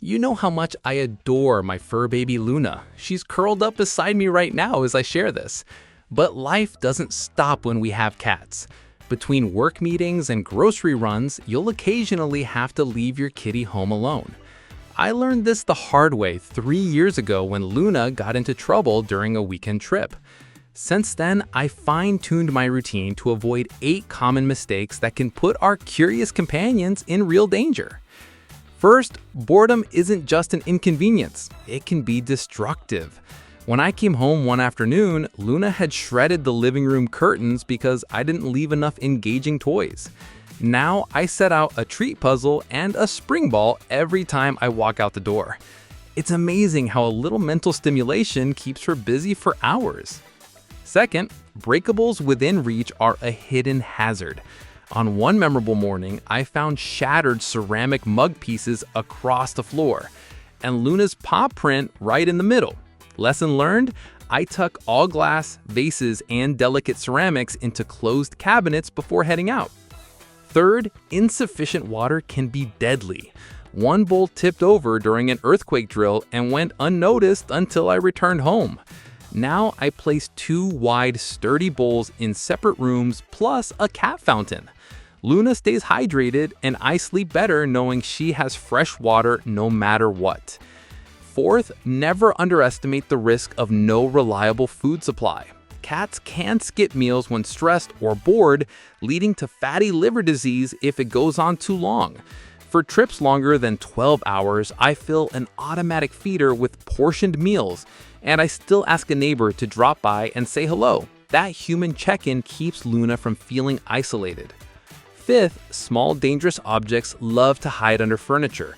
You know how much I adore my fur baby Luna. She's curled up beside me right now as I share this. But life doesn't stop when we have cats. Between work meetings and grocery runs, you'll occasionally have to leave your kitty home alone. I learned this the hard way 3 years ago when Luna got into trouble during a weekend trip. Since then, I fine-tuned my routine to avoid 8 common mistakes that can put our curious companions in real danger. First, boredom isn't just an inconvenience, it can be destructive. When I came home one afternoon, Luna had shredded the living room curtains because I didn't leave enough engaging toys. Now I set out a treat puzzle and a spring ball every time I walk out the door. It's amazing how a little mental stimulation keeps her busy for hours. Second, breakables within reach are a hidden hazard. On one memorable morning, I found shattered ceramic mug pieces across the floor, and Luna's paw print right in the middle. Lesson learned: I tuck all glass, vases, and delicate ceramics into closed cabinets before heading out. Third, insufficient water can be deadly. One bowl tipped over during an earthquake drill and went unnoticed until I returned home. Now I place 2 wide, sturdy bowls in separate rooms plus a cat fountain. Luna stays hydrated and I sleep better knowing she has fresh water no matter what. Fourth, never underestimate the risk of no reliable food supply. Cats can skip meals when stressed or bored, leading to fatty liver disease if it goes on too long. For trips longer than 12 hours, I fill an automatic feeder with portioned meals, and I still ask a neighbor to drop by and say hello. That human check-in keeps Luna from feeling isolated. Fifth, small dangerous objects love to hide under furniture.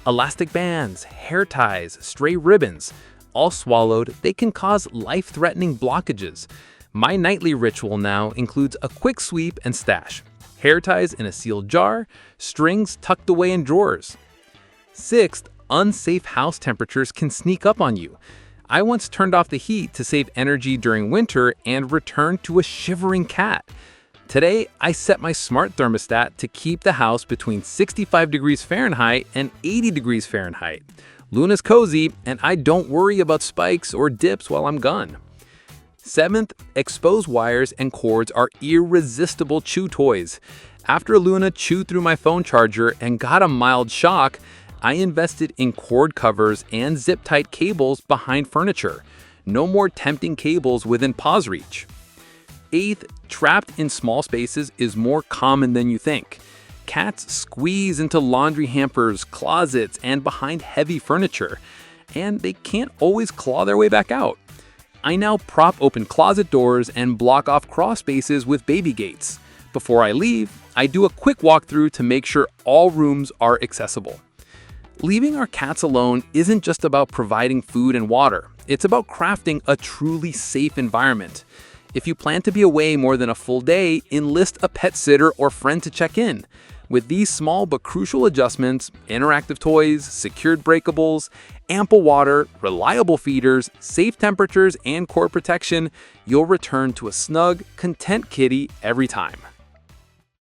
Elastic bands, hair ties, stray ribbons. All swallowed, they can cause life-threatening blockages. My nightly ritual now includes a quick sweep and stash. Hair ties in a sealed jar, strings tucked away in drawers. Sixth, unsafe house temperatures can sneak up on you. I once turned off the heat to save energy during winter and returned to a shivering cat. Today, I set my smart thermostat to keep the house between 65 degrees Fahrenheit and 80 degrees Fahrenheit. Luna's cozy, and I don't worry about spikes or dips while I'm gone. Seventh, exposed wires and cords are irresistible chew toys. After Luna chewed through my phone charger and got a mild shock, I invested in cord covers and zip-tight cables behind furniture. No more tempting cables within paw's reach. Eighth, trapped in small spaces is more common than you think. Cats squeeze into laundry hampers, closets, and behind heavy furniture, and they can't always claw their way back out. I now prop open closet doors and block off crawl spaces with baby gates. Before I leave, I do a quick walkthrough to make sure all rooms are accessible. Leaving our cats alone isn't just about providing food and water. It's about crafting a truly safe environment. If you plan to be away more than a full day, enlist a pet sitter or friend to check in. With these small but crucial adjustments, interactive toys, secured breakables, ample water, reliable feeders, safe temperatures, and cord protection, you'll return to a snug, content kitty every time.